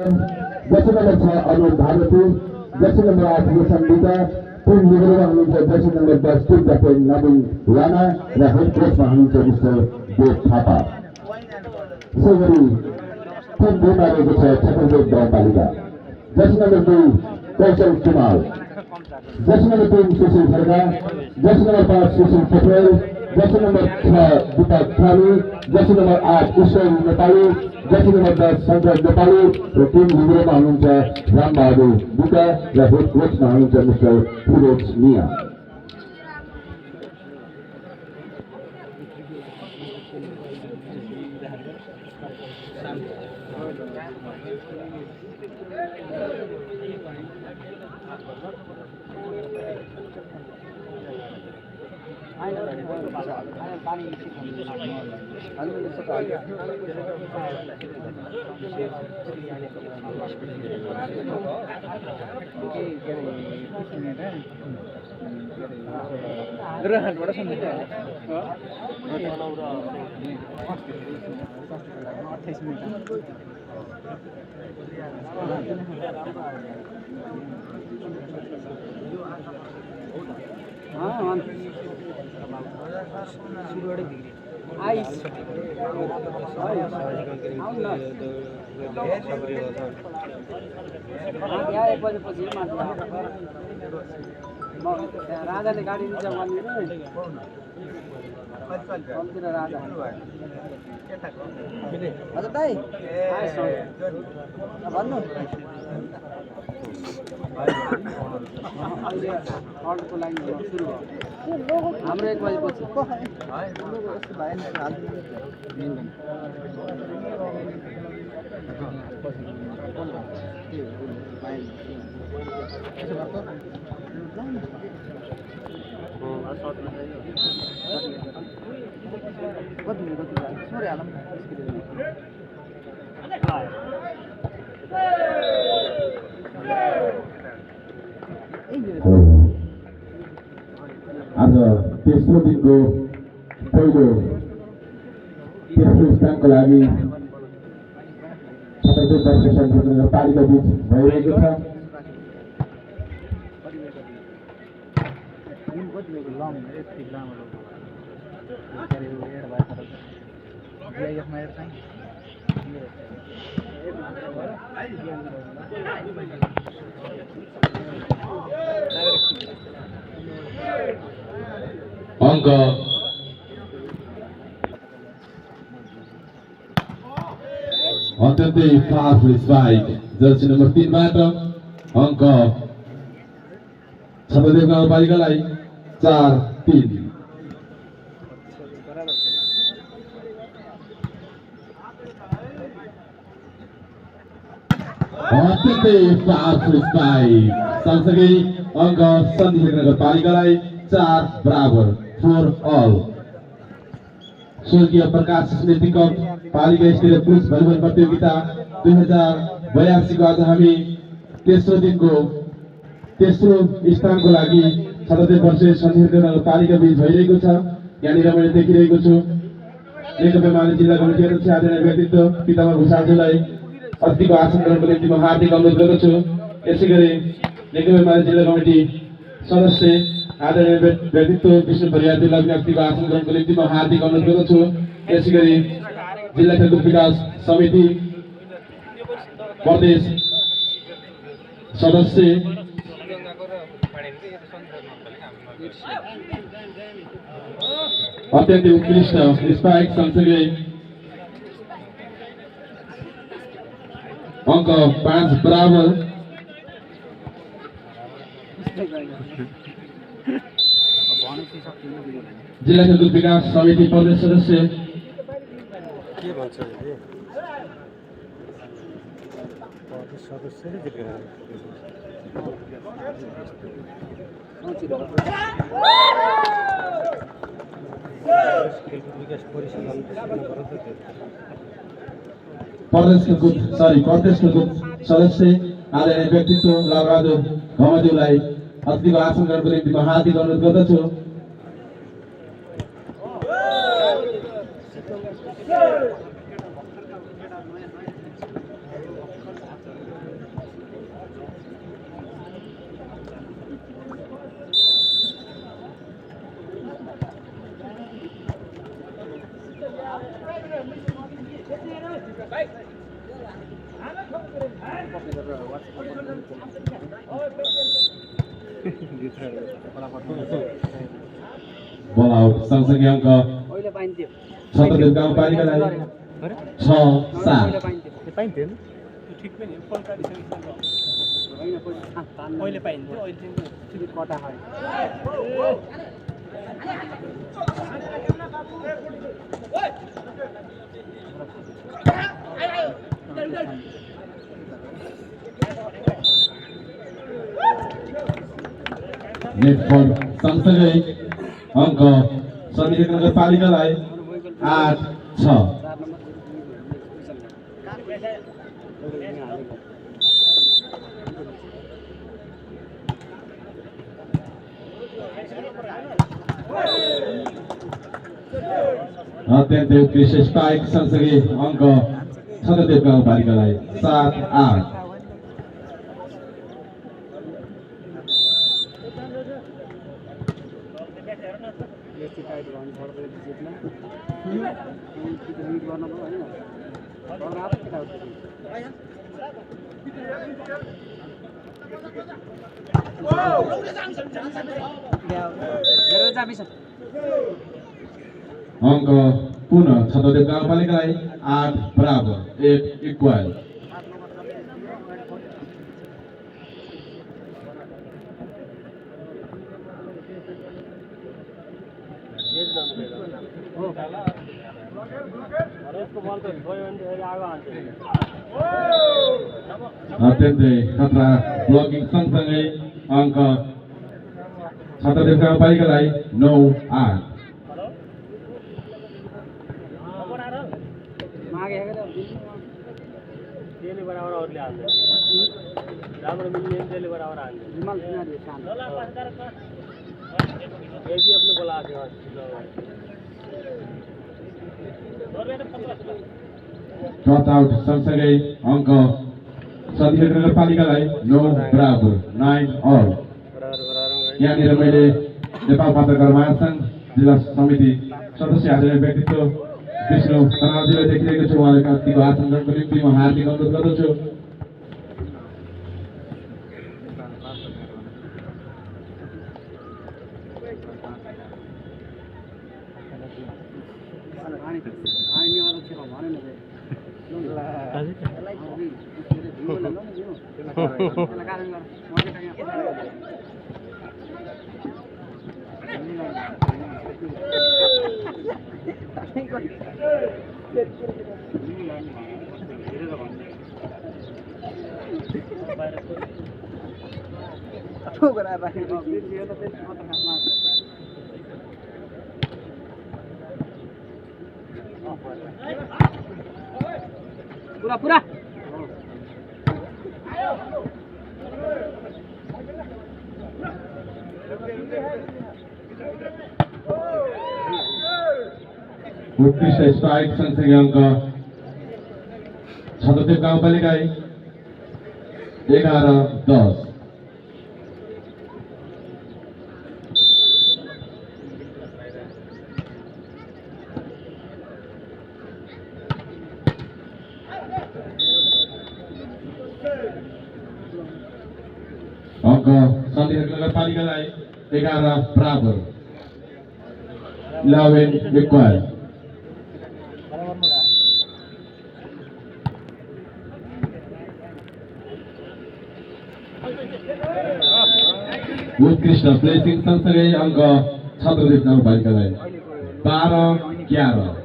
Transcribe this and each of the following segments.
Jersey number 6 Arun Bharati, jersey number 8 Roshan Vika, team लिडरमा हुनुहुन्छ jersey number 10 team captain Naveen Rana र हेड कोचमा हुनुहुन्छ मिस्टर देव थापा। यसै गरी टिम बीमा रहेको छ छत्रदेव गाउँपालिका, Jersey number 2 Kaushal Kumar, jersey number 3 Sushil Khadka, jersey number 5 Sushil Patel, jersey number 6 Deepak Thami, jersey number 8 Ishwar Nepali, jersey number 10 Shankar Nepali र टिम लिडरमा हुनुहुन्छ रामबहादुर बुका र हेड कोचमा हुनुहुन्छ मिस्टर फिरोज मिया। राजाले गाडी दिन्छ राजा हजुर दाइ भन्नु अर्डरको लाइन सुरु भयो हाम्रो 1 बजेपछि आज तेस्रो दिनको पहिलो तेस्रो स्थानको लागि छत्रदेव नगरपालिका बीच भइरहेको छ। अङ्क अत्यन्तै पावरफुल स्पाइक जर्सी नम्बर 3 बाट अङ्क छत्रदेव गाउँपालिकालाई 4-3। अत्यन्तै पावरफुल स्पाइक सँगसँगै अङ्क सन्धिखेल नगरपालिकालाई 4 all। स्वर्गीय प्रकाश स्मृति कप पालिका स्तरीय पुरुष भलिबल प्रतियोगिता 2082 को आज हामी तेस्रो दिनको तेस्रो स्थानको लागि छत्रदेव वर्षीय सन्धिखेल नगरपालिका बीच भइरहेको छ। यहाँनिर मैले देखिरहेको छु नेकपा एमाले जिल्ला कमिटी अध्यक्ष आदरणीय व्यक्तित्व पितामह भूषालज्यूलाई अतिथिको आसन ग्रहणको निम्ति म हार्दिक अनुरोध गर्दछु। यसै गरी नेकपा एमाले जिल्ला कमिटी सदस्य आदरणीय व्यक्तित्व विष्णु परियारज्यूलाई अतिथिको आसन ग्रहणको निम्ति म हार्दिक अनुरोध गर्दछु। यसै गरी जिल्ला खेलकुद विकास समिति प्रदेश सदस्य अत्यन्तै उत्कृष्ट स्पाइक सँगसँगै अङ्क 5 जिल्ला खेलकुद विकास समिति प्रदेश सदस्य के भन्छ प्रदेश खेलकुद सदस्य आदरणीय व्यक्तित्व लालबहादुर घमज्यूलाई अतिथिको आसन ग्रहणको निम्ति म हार्दिक अनुरोध गर्दछु। बल आउट सँगसँगै अङ्क अहिले पाइन्थ्यो छत्रदेव गाउँपालिकालाई 6-7 पाइन्थ्यो नि ठिक पनि हो फोन काटिसकेको अहिले पाइन्थ्यो अहिले कटा खायो नेट फर सँगसँगै अङ्क सन्धिक नगरपालिकालाई 8-6 अत्यन्तै उत्कृष्ट स्ट्राइक सँगसँगै अङ्क छत्रदेव गाउँपालिकालाई 7-8 अङ्क पुनः छत्रदेव गाउँपालिकालाई 8-1 इक्वल अत्यन्तै खतरा ब्लकिङ सँगसँगै अङ्क छत्रदेव गाउँपालिकालाई 9-8 बराबर और ले आते राम्रो मिल्ने त्यसले बराबर हाल्छ हिमाल सिनारी शान ये भी अपने बोला आते हैं ड्रप आउट सँगसँगै अङ्क सन्धिक नगरपालिकालाई 9 9 अल यहाँनिर मैले नेपाल पत्रकार महासङ्घ जिल्ला समिति सदस्य आदरणीय व्यक्तित्व विष्णु कनालजीलाई देखिरहेको छु उहाँले कतिको आसन ग्रहणको निम्ति म हार्दिक अनुरोध गर्दछु पूरा पूरा उत्कृष्ट स्ट्राइक सँगसँगै अङ्क छत्रदेव गाउँपालिकालाई 11-10 अङ्क सन्धिक नगरपालिकालाई 11 11 इक्वल उत्कृष्ट प्लेसिङ सँगसँगै अङ्क छत्रदेव गाउँपालिकालाई 12-11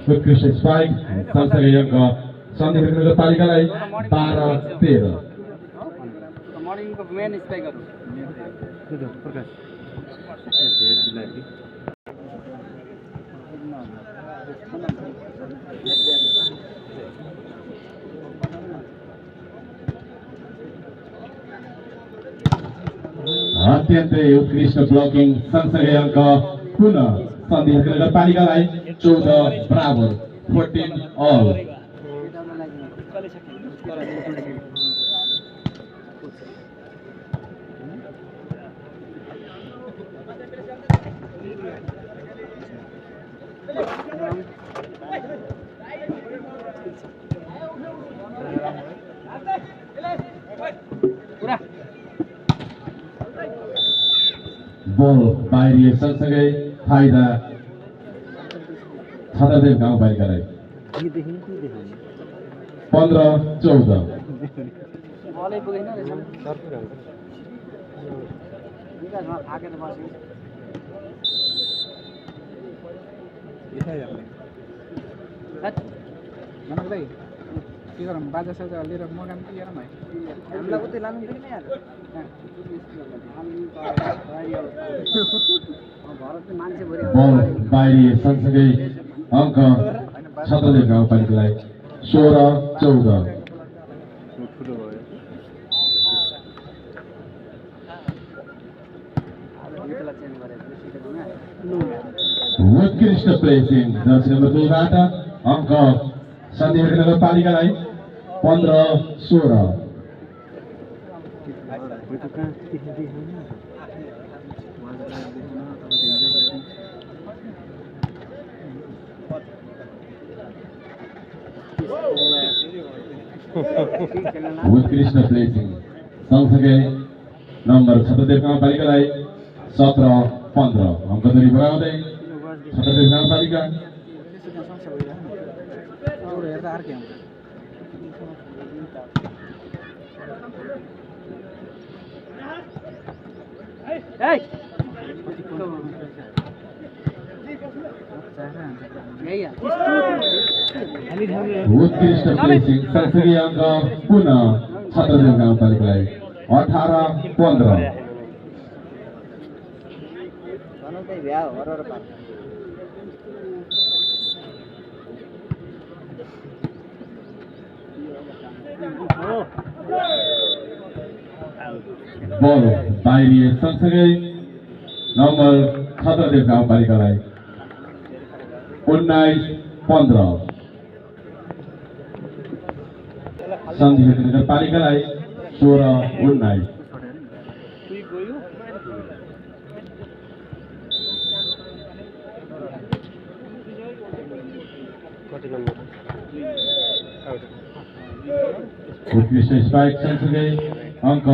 उत्कृष्ट स्ट्राइक सँगसँगै अङ्क सन्धिक नगरपालिकालाई 12-13 मर्निङको मेन स्ट्राइकरहरु अत्यन्तै उत्कृष्ट ब्लकिङ सँगसँगै अङ्क पुनः सन्धि नगरपालिकालाई 14 बराबर 14 अल। बल बाहिरिए सँगसँगै फाइदा छत्रदेव गाउँपालिकालाई 15-14। के गरौँ बाजा साजा लिएर मगान के गरौँ है हामीलाई उतै लानु दिदैन यार बल बाहिरिए सँगसँगै अङ्क छत्रदेव गाउँपालिकालाई 16-14। उत्कृष्ट प्लेसिङ जर्सी नम्बर 2 बाट अङ्क सन्धि नगरपालिकालाई 15-16। उत्कृष्ट प्लेसिङ सँगसँगै नम्बर छत्रदेव गाउँपालिकालाई 17-15 अङ्क दूरी बढाउँदै छत्रदेव गाउँपालिका हेर्दा अर्कै हुन्छ उत्कृष्ट प्लेसिङ सँगसँगै अङ्क पुनः छत्रदेव गाउँपालिकालाई 18-15। बल बाहिरिए सँगसँगै नम्बर छत्रदेव गाउँपालिकालाई 19-15। सन्धि नगरपालिकालाई 16-19। उत्कृष्ट स्पाइक सँगसँगै अङ्क